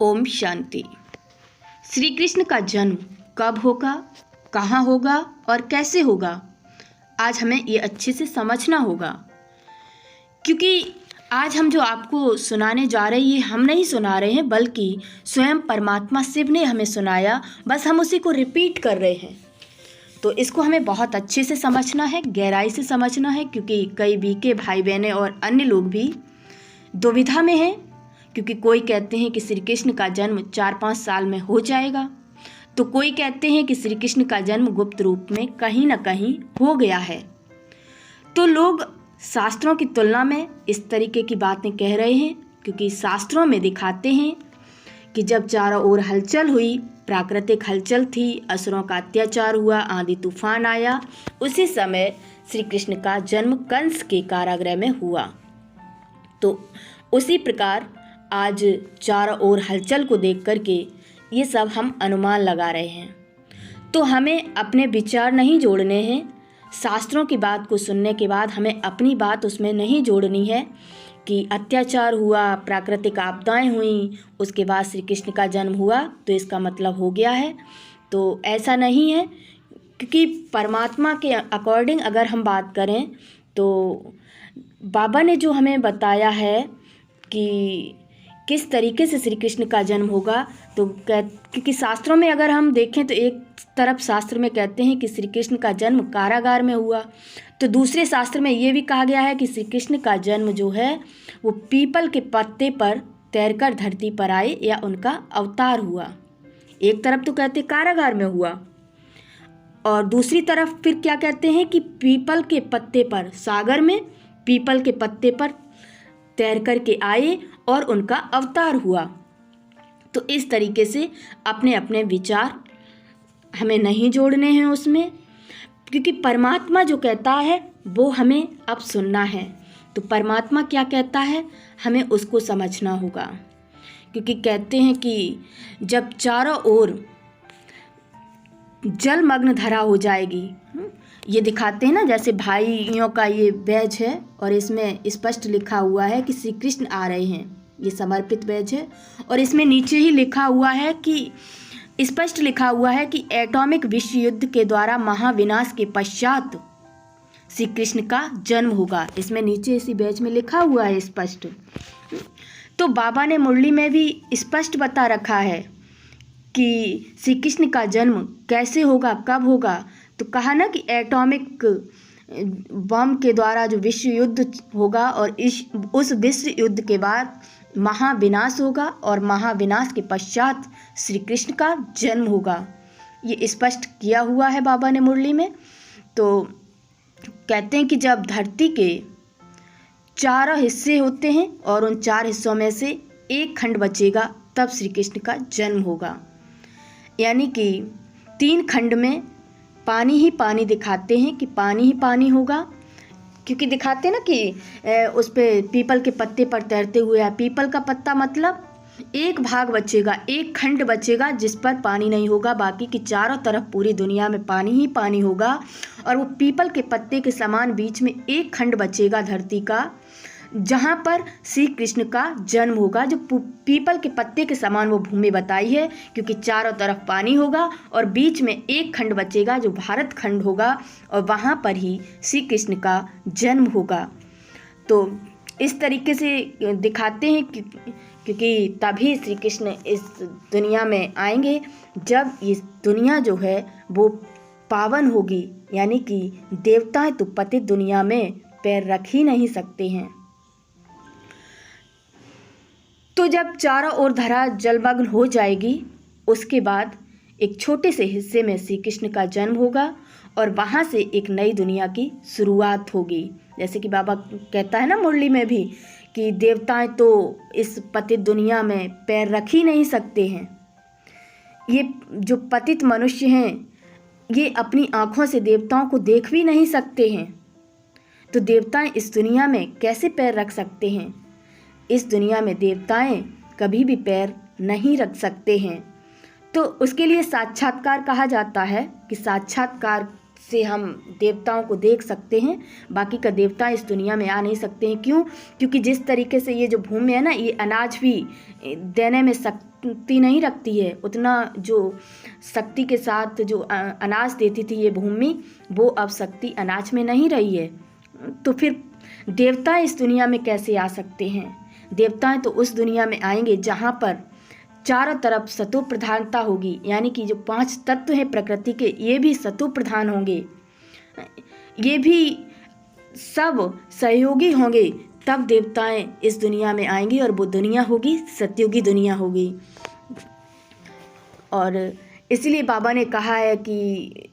ओम शांति। श्री कृष्ण का जन्म कब होगा, कहाँ होगा और कैसे होगा, आज हमें ये अच्छे से समझना होगा। क्योंकि आज हम जो आपको सुनाने जा रहे हैं ये हम नहीं सुना रहे हैं, बल्कि स्वयं परमात्मा शिव ने हमें सुनाया, बस हम उसी को रिपीट कर रहे हैं। तो इसको हमें बहुत अच्छे से समझना है, गहराई से समझना है, क्योंकि कई बीके भाई बहनें और अन्य लोग भी दुविधा में हैं। क्योंकि कोई कहते हैं कि श्री कृष्ण का जन्म 4-5 साल में हो जाएगा, तो कोई कहते हैं कि श्री कृष्ण का जन्म गुप्त रूप में कहीं न कहीं हो गया है। तो लोग शास्त्रों की तुलना में इस तरीके की बातें कह रहे हैं, क्योंकि शास्त्रों में दिखाते हैं कि जब चारों ओर हलचल हुई, प्राकृतिक हलचल थी, असुरों का अत्याचार हुआ, आंधी तूफान आया, उसी समय श्री कृष्ण का जन्म कंस के कारागृह में हुआ। तो उसी प्रकार आज चारों ओर हलचल को देख करके ये सब हम अनुमान लगा रहे हैं। तो हमें अपने विचार नहीं जोड़ने हैं। शास्त्रों की बात को सुनने के बाद हमें अपनी बात उसमें नहीं जोड़नी है कि अत्याचार हुआ, प्राकृतिक आपदाएं हुई, उसके बाद श्री कृष्ण का जन्म हुआ तो इसका मतलब हो गया है। तो ऐसा नहीं है, क्योंकि परमात्मा के अकॉर्डिंग अगर हम बात करें तो बाबा ने जो हमें बताया है कि किस तरीके से श्री कृष्ण का जन्म होगा, तो क्योंकि शास्त्रों में अगर हम देखें तो एक तरफ शास्त्र में कहते हैं कि श्री कृष्ण का जन्म कारागार में हुआ, तो दूसरे शास्त्र में ये भी कहा गया है कि श्री कृष्ण का जन्म जो है वो पीपल के पत्ते पर तैरकर धरती पर आए या उनका अवतार हुआ। एक तरफ तो कहते कारागार में हुआ और दूसरी तरफ फिर क्या कहते हैं कि पीपल के पत्ते पर, सागर में पीपल के पत्ते पर तैर कर के आए और उनका अवतार हुआ। तो इस तरीके से अपने अपने विचार हमें नहीं जोड़ने हैं उसमें, क्योंकि परमात्मा जो कहता है वो हमें अब सुनना है। तो परमात्मा क्या कहता है हमें उसको समझना होगा। क्योंकि कहते हैं कि जब चारों ओर जलमग्न धरा हो जाएगी, ये दिखाते हैं ना, जैसे भाइयों का ये बैज है और इसमें स्पष्ट लिखा हुआ है कि श्री कृष्ण आ रहे हैं, ये समर्पित बैज है। और इसमें नीचे ही लिखा हुआ है कि स्पष्ट लिखा हुआ है कि एटॉमिक विश्व युद्ध के द्वारा महाविनाश के पश्चात श्री कृष्ण का जन्म होगा। इसमें नीचे इसी बैज में लिखा हुआ है स्पष्ट। तो बाबा ने मुरली में भी स्पष्ट बता रखा है कि श्री कृष्ण का जन्म कैसे होगा, कब होगा। तो कहा ना कि एटॉमिक बम के द्वारा जो विश्व युद्ध होगा और उस विश्व युद्ध के बाद महाविनाश होगा और महाविनाश के पश्चात श्री कृष्ण का जन्म होगा। ये स्पष्ट किया हुआ है बाबा ने मुरली में। तो कहते हैं कि जब धरती के 4 हिस्से होते हैं और उन 4 हिस्सों में से एक खंड बचेगा, तब श्री कृष्ण का जन्म होगा। यानी कि 3 खंड में पानी ही पानी दिखाते हैं कि पानी ही पानी होगा, क्योंकि दिखाते हैं ना कि उस पे पीपल के पत्ते पर तैरते हुए है। पीपल का पत्ता मतलब एक भाग बचेगा, एक खंड बचेगा जिस पर पानी नहीं होगा, बाकी की चारों तरफ पूरी दुनिया में पानी ही पानी होगा। और वो पीपल के पत्ते के समान बीच में एक खंड बचेगा धरती का, जहाँ पर श्री कृष्ण का जन्म होगा। जो पीपल के पत्ते के समान वो भूमि बताई है, क्योंकि चारों तरफ पानी होगा और बीच में एक खंड बचेगा जो भारत खंड होगा, और वहाँ पर ही श्री कृष्ण का जन्म होगा। तो इस तरीके से दिखाते हैं क्योंकि तभी श्री कृष्ण इस दुनिया में आएंगे जब इस दुनिया जो है वो पावन होगी। यानी कि देवताएं तो पतित दुनिया में पैर रख ही नहीं सकते हैं। तो जब चारों ओर धरा जलमग्न हो जाएगी, उसके बाद एक छोटे से हिस्से में श्री कृष्ण का जन्म होगा और वहाँ से एक नई दुनिया की शुरुआत होगी। जैसे कि बाबा कहता है ना मुरली में भी कि देवताएं तो इस पतित दुनिया में पैर रख ही नहीं सकते हैं। ये जो पतित मनुष्य हैं ये अपनी आँखों से देवताओं को देख भी नहीं सकते हैं, तो देवताएं इस दुनिया में कैसे पैर रख सकते हैं। इस दुनिया में देवताएं कभी भी पैर नहीं रख सकते हैं। तो उसके लिए साक्षात्कार कहा जाता है कि साक्षात्कार से हम देवताओं को देख सकते हैं। बाकी का देवता इस दुनिया में आ नहीं सकते हैं। क्यों? क्योंकि जिस तरीके से ये जो भूमि है ना, ये अनाज भी देने में शक्ति नहीं रखती है। उतना जो शक्ति के साथ जो अनाज देती थी ये भूमि, वो अब शक्ति अनाज में नहीं रही है। तो फिर देवता इस दुनिया में कैसे आ सकते हैं? देवताएं तो उस दुनिया में आएंगे जहाँ पर चारों तरफ सतो प्रधानता होगी, यानी कि जो 5 तत्व हैं प्रकृति के, ये भी सतो प्रधान होंगे, ये भी सब सहयोगी होंगे। तब देवताएं इस दुनिया में आएंगी और वो दुनिया होगी सतयुगी दुनिया होगी। और इसलिए बाबा ने कहा है कि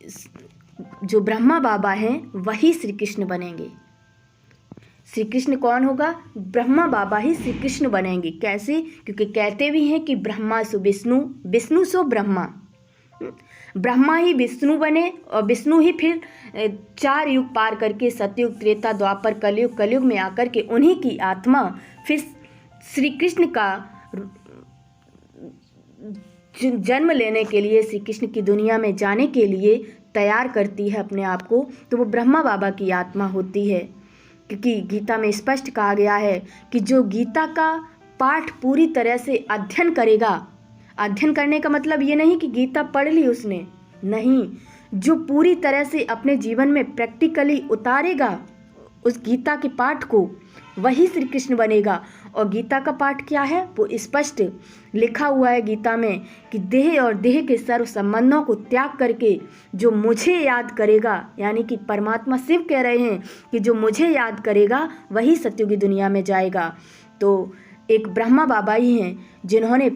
जो ब्रह्मा बाबा हैं वही श्री कृष्ण बनेंगे। श्री कृष्ण कौन होगा? ब्रह्मा बाबा ही श्री कृष्ण बनेंगे। कैसे? क्योंकि कहते भी हैं कि ब्रह्मा सो विष्णु, विष्णु सो ब्रह्मा। ब्रह्मा ही विष्णु बने और विष्णु ही फिर 4 युग पार करके सतयुग, त्रेता, द्वापर, कलयुग, कलयुग में आकर के उन्हीं की आत्मा फिर श्री कृष्ण का जन्म लेने के लिए, श्री कृष्ण की दुनिया में जाने के लिए तैयार करती है अपने आप को। तो वो ब्रह्मा बाबा की आत्मा होती है। क्योंकि गीता में स्पष्ट कहा गया है कि जो गीता का पाठ पूरी तरह से अध्ययन करेगा, अध्ययन करने का मतलब ये नहीं कि गीता पढ़ ली उसने, नहीं, जो पूरी तरह से अपने जीवन में प्रैक्टिकली उतारेगा उस गीता के पाठ को, वही श्री कृष्ण बनेगा। और गीता का पाठ क्या है? वो स्पष्ट लिखा हुआ है गीता में कि देह और देह के सर्व संबंधों को त्याग करके जो मुझे याद करेगा, यानी कि परमात्मा शिव कह रहे हैं कि जो मुझे याद करेगा वही सतयुगी दुनिया में जाएगा। तो एक ब्रह्मा बाबा ही हैं जिन्होंने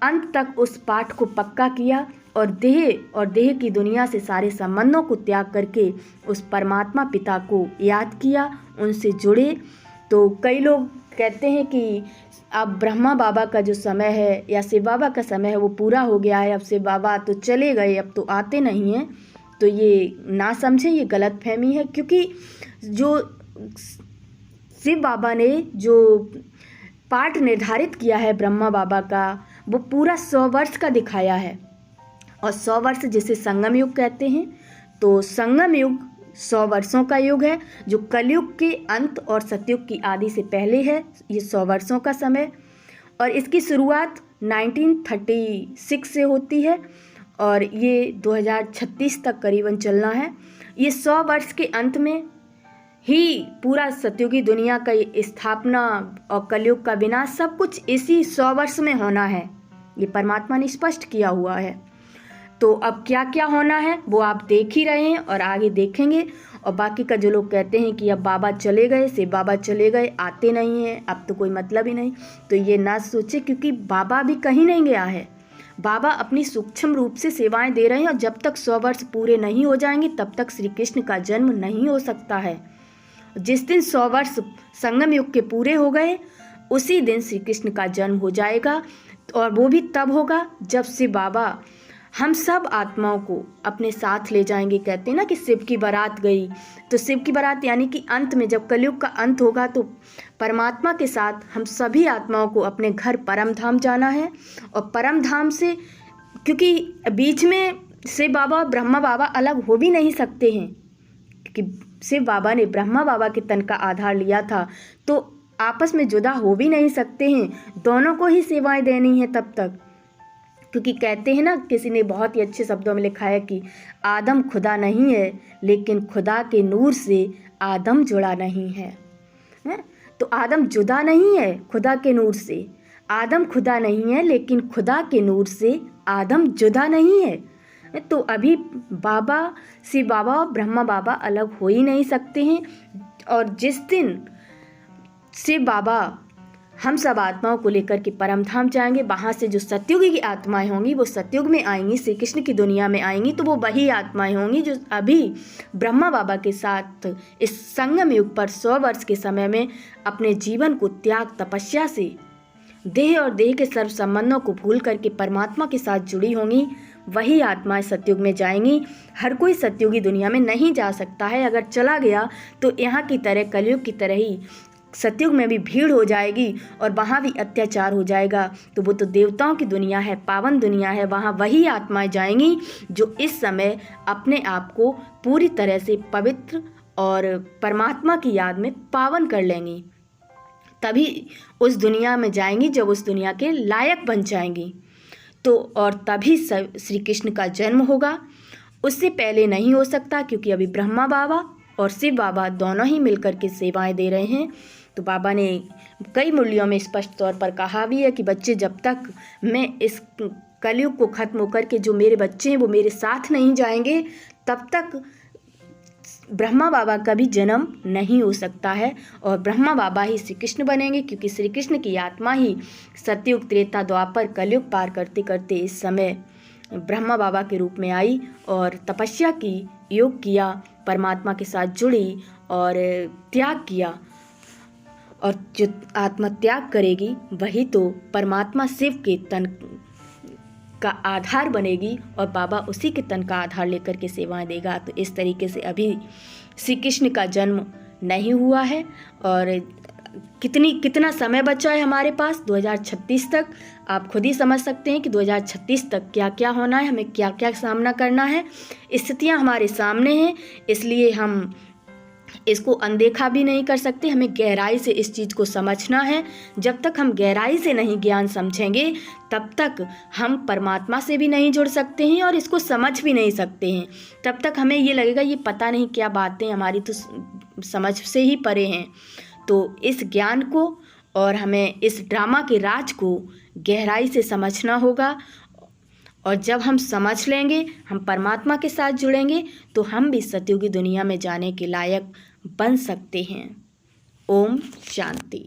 अंत तक उस पाठ को पक्का किया और देह की दुनिया से सारे संबंधों को त्याग करके उस परमात्मा पिता को याद किया, उनसे जुड़े। तो कई लोग कहते हैं कि अब ब्रह्मा बाबा का जो समय है या शिव बाबा का समय है वो पूरा हो गया है, अब शिव बाबा तो चले गए, अब तो आते नहीं हैं। तो ये ना समझें, ये गलत फहमी है। क्योंकि जो शिव बाबा ने जो पाठ निर्धारित किया है ब्रह्मा बाबा का, वो पूरा 100 वर्ष का दिखाया है। और 100 वर्ष जिसे संगम युग कहते हैं। तो संगम युग 100 वर्षों का युग है, जो कलयुग के अंत और सतयुग की आदि से पहले है। ये 100 वर्षों का समय, और इसकी शुरुआत 1936 से होती है और ये 2036 तक करीबन चलना है। ये 100 वर्ष के अंत में ही पूरा सतयुगी दुनिया का स्थापना और कलयुग का विनाश सब कुछ इसी 100 वर्ष में होना है। ये परमात्मा ने स्पष्ट किया हुआ है। तो अब क्या क्या होना है वो आप देख ही रहे हैं और आगे देखेंगे। और बाकी का जो लोग कहते हैं कि अब बाबा चले गए, शिव बाबा चले गए, आते नहीं हैं, अब तो कोई मतलब ही नहीं, तो ये ना सोचे, क्योंकि बाबा भी कहीं नहीं गया है। बाबा अपनी सूक्ष्म रूप से सेवाएं दे रहे हैं और जब तक 100 वर्ष पूरे नहीं हो जाएंगे तब तक श्री कृष्ण का जन्म नहीं हो सकता है। जिस दिन 100 वर्ष संगम युग के पूरे हो गए उसी दिन श्री कृष्ण का जन्म हो जाएगा। और वो भी तब होगा जब शिव बाबा हम सब आत्माओं को अपने साथ ले जाएंगे। कहते हैं ना कि शिव की बारात गई, तो शिव की बारात यानी कि अंत में जब कलयुग का अंत होगा तो परमात्मा के साथ हम सभी आत्माओं को अपने घर परम धाम जाना है। और परम धाम से, क्योंकि बीच में शिव बाबा ब्रह्मा बाबा अलग हो भी नहीं सकते हैं, क्योंकि शिव बाबा ने ब्रह्मा बाबा के तन का आधार लिया था, तो आपस में जुदा हो भी नहीं सकते हैं, दोनों को ही सेवाएं देनी है तब तक। क्योंकि कहते हैं ना, किसी ने बहुत ही अच्छे शब्दों में लिखा है कि आदम खुदा नहीं है लेकिन खुदा के नूर से आदम जुड़ा नहीं है। तो आदम जुदा नहीं है खुदा के नूर से, आदम खुदा नहीं है लेकिन खुदा के नूर से आदम जुदा नहीं है। तो अभी बाबा, शिव बाबा और ब्रह्मा बाबा अलग हो ही नहीं सकते हैं। और जिस दिन शिव बाबा हम सब आत्माओं को लेकर के परम धाम जाएंगे, वहाँ से जो सतयुगी की आत्माएं होंगी वो सतयुग में आएंगी, श्री कृष्ण की दुनिया में आएंगी। तो वो वही आत्माएं होंगी जो अभी ब्रह्मा बाबा के साथ इस संगम युग पर 100 वर्ष के समय में अपने जीवन को त्याग तपस्या से देह और देह के सर्व संबंधों को भूल करके परमात्मा के साथ जुड़ी होंगी। वही आत्माएं सतयुग में जाएंगी। हर कोई सतयुगी दुनिया में नहीं जा सकता है, अगर चला गया तो यहाँ की तरह कलयुग की तरह ही सतयुग में भी भीड़ हो जाएगी और वहाँ भी अत्याचार हो जाएगा। तो वो तो देवताओं की दुनिया है, पावन दुनिया है, वहाँ वही आत्माएं जाएंगी जो इस समय अपने आप को पूरी तरह से पवित्र और परमात्मा की याद में पावन कर लेंगी। तभी उस दुनिया में जाएंगी जब उस दुनिया के लायक बन जाएंगी। तो और तभी श्री कृष्ण का जन्म होगा। उससे पहले नहीं हो सकता, क्योंकि अभी ब्रह्मा बाबा और शिव बाबा दोनों ही मिलकर के सेवाएं दे रहे हैं। तो बाबा ने कई मूल्यों में स्पष्ट तौर पर कहा भी है कि बच्चे, जब तक मैं इस कलयुग को खत्म होकर के जो मेरे बच्चे हैं वो मेरे साथ नहीं जाएंगे, तब तक ब्रह्मा बाबा का भी जन्म नहीं हो सकता है और ब्रह्मा बाबा ही श्री कृष्ण बनेंगे, क्योंकि श्री कृष्ण की आत्मा ही सतयुग, त्रेता, द्वापर, कलयुग पार करते करते इस समय ब्रह्मा बाबा के रूप में आई और तपस्या की, योग किया, परमात्मा के साथ जुड़ी और त्याग किया। और जो आत्मा त्याग करेगी वही तो परमात्मा शिव के तन का आधार बनेगी और बाबा उसी के तन का आधार लेकर के सेवाएं देगा। तो इस तरीके से अभी श्री कृष्ण का जन्म नहीं हुआ है और कितना समय बचा है हमारे पास 2036 तक। आप खुद ही समझ सकते हैं कि 2036 तक क्या क्या होना है, हमें क्या क्या सामना करना है। स्थितियां हमारे सामने हैं, इसलिए हम इसको अनदेखा भी नहीं कर सकते। हमें गहराई से इस चीज़ को समझना है। जब तक हम गहराई से नहीं ज्ञान समझेंगे तब तक हम परमात्मा से भी नहीं जुड़ सकते हैं और इसको समझ भी नहीं सकते हैं। तब तक हमें ये लगेगा ये पता नहीं क्या बातें हमारी तो समझ से ही परे हैं। तो इस ज्ञान को और हमें इस ड्रामा के राज को गहराई से समझना होगा और जब हम समझ लेंगे, हम परमात्मा के साथ जुड़ेंगे, तो हम भी सतयुगी दुनिया में जाने के लायक बन सकते हैं। ओम शांति।